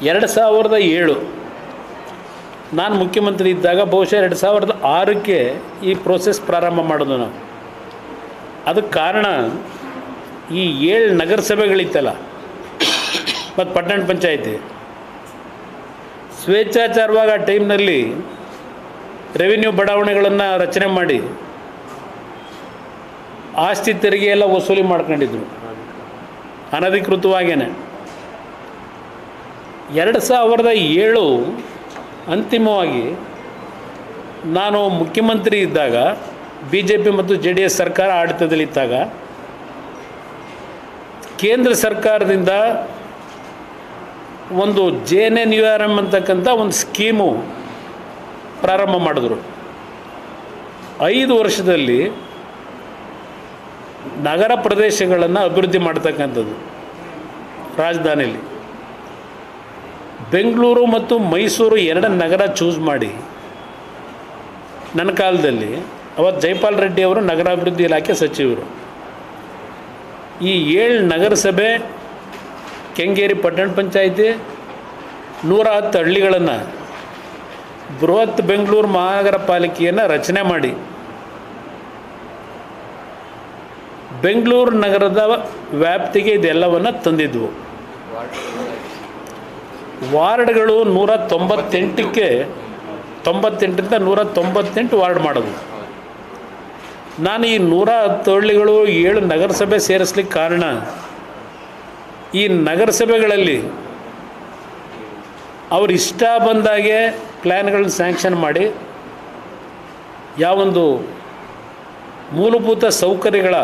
2007 ನಾನು ಮುಖ್ಯಮಂತ್ರಿ ಇದ್ದಾಗ ಬಹುಶಃ 2006ಕ್ಕೆ ಈ ಪ್ರೋಸೆಸ್ ಪ್ರಾರಂಭ ಮಾಡೋದು ನಾವು. ಅದಕ್ಕೆ ಕಾರಣ ಈ 7 ನಗರಸಭೆಗಳಿತ್ತಲ್ಲ ಮತ್ತು ಪಟ್ಟಣ ಪಂಚಾಯಿತಿ ಸ್ವೇಚ್ಛಾಚಾರವಾಗಿ ಆ ಟೈಮ್ನಲ್ಲಿ ರೆವಿನ್ಯೂ ಬಡಾವಣೆಗಳನ್ನು ರಚನೆ ಮಾಡಿ ಆಸ್ತಿ ತೆರಿಗೆ ಎಲ್ಲ ವಸೂಲಿ ಮಾಡ್ಕೊಂಡಿದ್ರು ಅನಧಿಕೃತವಾಗೇನೆ. 2007 ಅಂತಿಮವಾಗಿ ನಾನು ಮುಖ್ಯಮಂತ್ರಿ ಇದ್ದಾಗ BJP ಮತ್ತು JDS ಸರ್ಕಾರ ಆಡಳಿತದಲ್ಲಿದ್ದಾಗ ಕೇಂದ್ರ ಸರ್ಕಾರದಿಂದ ಒಂದು JNNURM ಅಂತಕ್ಕಂಥ ಒಂದು ಸ್ಕೀಮು ಪ್ರಾರಂಭ ಮಾಡಿದ್ರು. 5 ವರ್ಷದಲ್ಲಿ ನಗರ ಪ್ರದೇಶಗಳನ್ನು ಅಭಿವೃದ್ಧಿ ಮಾಡ್ತಕ್ಕಂಥದ್ದು. ರಾಜಧಾನಿಯಲ್ಲಿ ಬೆಂಗಳೂರು ಮತ್ತು ಮೈಸೂರು 2 ನಗರ ಚೂಸ್ ಮಾಡಿ ನನ್ನ ಕಾಲದಲ್ಲಿ ಅವತ್ತು ಜೈಪಾಲ್ ರೆಡ್ಡಿ ಅವರು ನಗರಾಭಿವೃದ್ಧಿ ಇಲಾಖೆ ಸಚಿವರು. ಈ 7 ನಗರಸಭೆ, ಕೆಂಗೇರಿ ಪಟ್ಟಣ ಪಂಚಾಯಿತಿ, 110 ಹಳ್ಳಿಗಳನ್ನು ಬೃಹತ್ ಬೆಂಗಳೂರು ಮಹಾನಗರ ಪಾಲಿಕೆಯನ್ನು ರಚನೆ ಮಾಡಿ ಬೆಂಗಳೂರು ನಗರದ ವ್ಯಾಪ್ತಿಗೆ ಇದೆಲ್ಲವನ್ನು ತಂದಿದ್ವು. ವಾರ್ಡ್ಗಳು 198ಕ್ಕೆ 98ರಿಂದ 198 ವಾರ್ಡ್ ಮಾಡೋದು. ನಾನು ಈ 110 ಹಳ್ಳಿಗಳು 7 ನಗರಸಭೆ ಸೇರಿಸ್ಲಿಕ್ಕೆ ಕಾರಣ, ಈ ನಗರಸಭೆಗಳಲ್ಲಿ ಅವ್ರು ಇಷ್ಟ ಬಂದಾಗೆ ಪ್ಲ್ಯಾನ್ಗಳನ್ನ ಸ್ಯಾಂಕ್ಷನ್ ಮಾಡಿ ಯಾವೊಂದು ಮೂಲಭೂತ ಸೌಕರ್ಯಗಳ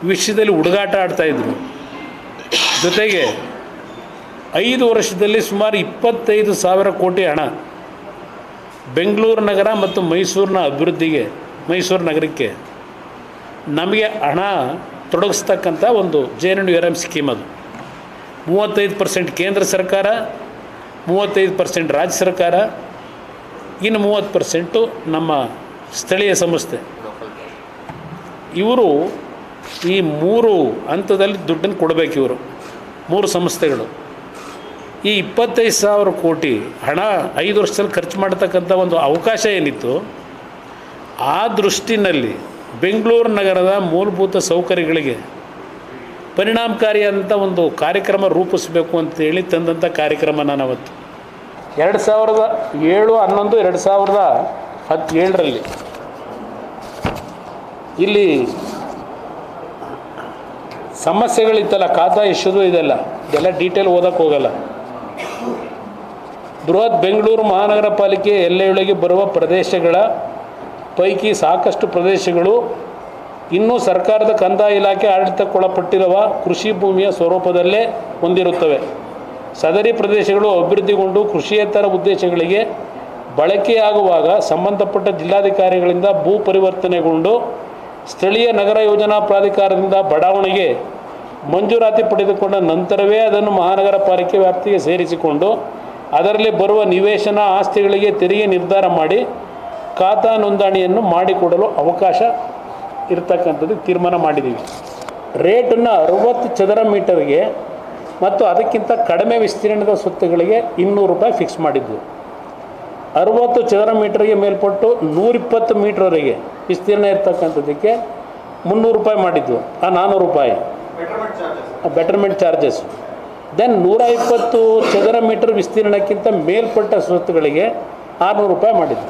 ವಿಷಯದಲ್ಲಿ ಹುಡುಗಾಟ ಆಡ್ತಾಯಿದ್ರು. ಜೊತೆಗೆ 5 ವರ್ಷದಲ್ಲಿ ಸುಮಾರು 25,000 ಕೋಟಿ ಹಣ ಬೆಂಗಳೂರು ನಗರ ಮತ್ತು ಮೈಸೂರಿನ ಅಭಿವೃದ್ಧಿಗೆ, ಮೈಸೂರು ನಗರಕ್ಕೆ ನಮಗೆ ಹಣ ತೊಡಗಿಸ್ತಕ್ಕಂಥ ಒಂದು JNNURM ಸ್ಕೀಮ್. ಅದು 35% ಕೇಂದ್ರ ಸರ್ಕಾರ, 35% ರಾಜ್ಯ ಸರ್ಕಾರ, ಇನ್ನು 30% ನಮ್ಮ ಸ್ಥಳೀಯ ಸಂಸ್ಥೆ. ಇವರು ಈ 3 ಹಂತದಲ್ಲಿ ದುಡ್ಡನ್ನು ಕೊಡಬೇಕು. ಇವರು 3 ಸಂಸ್ಥೆಗಳು ಈ 25,000 ಕೋಟಿ ಹಣ 5 ವರ್ಷದಲ್ಲಿ ಖರ್ಚು ಮಾಡತಕ್ಕಂಥ ಒಂದು ಅವಕಾಶ ಏನಿತ್ತು, ಆ ದೃಷ್ಟಿನಲ್ಲಿ ಬೆಂಗಳೂರು ನಗರದ ಮೂಲಭೂತ ಸೌಕರ್ಯಗಳಿಗೆ ಪರಿಣಾಮಕಾರಿಯಾದಂಥ ಒಂದು ಕಾರ್ಯಕ್ರಮ ರೂಪಿಸಬೇಕು ಅಂತೇಳಿ ತಂದಂಥ ಕಾರ್ಯಕ್ರಮ ನಾನು ಅವತ್ತು 2007-11-2017ರಲ್ಲಿ ಇಲ್ಲಿ ಸಮಸ್ಯೆಗಳಿತ್ತಲ್ಲ, ಖಾತಾ ಇಶ್ಯೂದು ಇದೆಲ್ಲ ಡೀಟೇಲ್ ಓದಕ್ಕೆ ಹೋಗಲ್ಲ. ಬೃಹತ್ ಬೆಂಗಳೂರು ಮಹಾನಗರ ಪಾಲಿಕೆ ಎಲ್ಲೆಯೊಳಗೆ ಬರುವ ಪ್ರದೇಶಗಳ ಪೈಕಿ ಸಾಕಷ್ಟು ಪ್ರದೇಶಗಳು ಇನ್ನೂ ಸರ್ಕಾರದ ಕಂದಾಯ ಇಲಾಖೆ ಆಡಳಿತಕ್ಕೊಳಪಟ್ಟಿರುವ ಕೃಷಿ ಭೂಮಿಯ ಸ್ವರೂಪದಲ್ಲೇ ಹೊಂದಿರುತ್ತವೆ. ಸದರಿ ಪ್ರದೇಶಗಳು ಅಭಿವೃದ್ಧಿಗೊಂಡು ಕೃಷಿಯೇತರ ಉದ್ದೇಶಗಳಿಗೆ ಬಳಕೆಯಾಗುವಾಗ ಸಂಬಂಧಪಟ್ಟ ಜಿಲ್ಲಾಧಿಕಾರಿಗಳಿಂದ ಭೂ ಪರಿವರ್ತನೆಗೊಂಡು ಸ್ಥಳೀಯ ನಗರ ಯೋಜನಾ ಪ್ರಾಧಿಕಾರದಿಂದ ಬಡಾವಣೆಗೆ ಮಂಜೂರಾತಿ ಪಡೆದುಕೊಂಡ ನಂತರವೇ ಅದನ್ನು ಮಹಾನಗರ ಪಾಲಿಕೆ ವ್ಯಾಪ್ತಿಗೆ ಸೇರಿಸಿಕೊಂಡು ಅದರಲ್ಲಿ ಬರುವ ನಿವೇಶನ ಆಸ್ತಿಗಳಿಗೆ ತೆರಿಗೆ ನಿರ್ಧಾರ ಮಾಡಿ ಖಾತಾ ನೋಂದಣಿಯನ್ನು ಮಾಡಿಕೊಡಲು ಅವಕಾಶ ಇರತಕ್ಕಂಥದ್ದು ತೀರ್ಮಾನ ಮಾಡಿದ್ದೀವಿ. ರೇಟನ್ನು 60 ಚದರ ಮೀಟರ್ಗೆ ಮತ್ತು ಅದಕ್ಕಿಂತ ಕಡಿಮೆ ವಿಸ್ತೀರ್ಣದ ಸ್ವತ್ತುಗಳಿಗೆ 200 ರೂಪಾಯಿ ಫಿಕ್ಸ್ ಮಾಡಿದ್ವು. 60 ಚದರ ಮೀಟರ್ಗೆ ಮೇಲ್ಪಟ್ಟು 120 ಮೀಟ್ರ್ವರೆಗೆ ವಿಸ್ತೀರ್ಣ ಇರ್ತಕ್ಕಂಥದ್ದಕ್ಕೆ 300 ರೂಪಾಯಿ ಮಾಡಿದ್ವು, 400 ರೂಪಾಯಿ ಬೆಟರ್ಮೆಂಟ್ ಚಾರ್ಜಸ್. ದೆನ್ 120 ಚದರ ಮೀಟರ್ ವಿಸ್ತೀರ್ಣಕ್ಕಿಂತ ಮೇಲ್ಪಟ್ಟ ಸ್ವತ್ತುಗಳಿಗೆ 600 ರೂಪಾಯಿ ಮಾಡಿದ್ವು.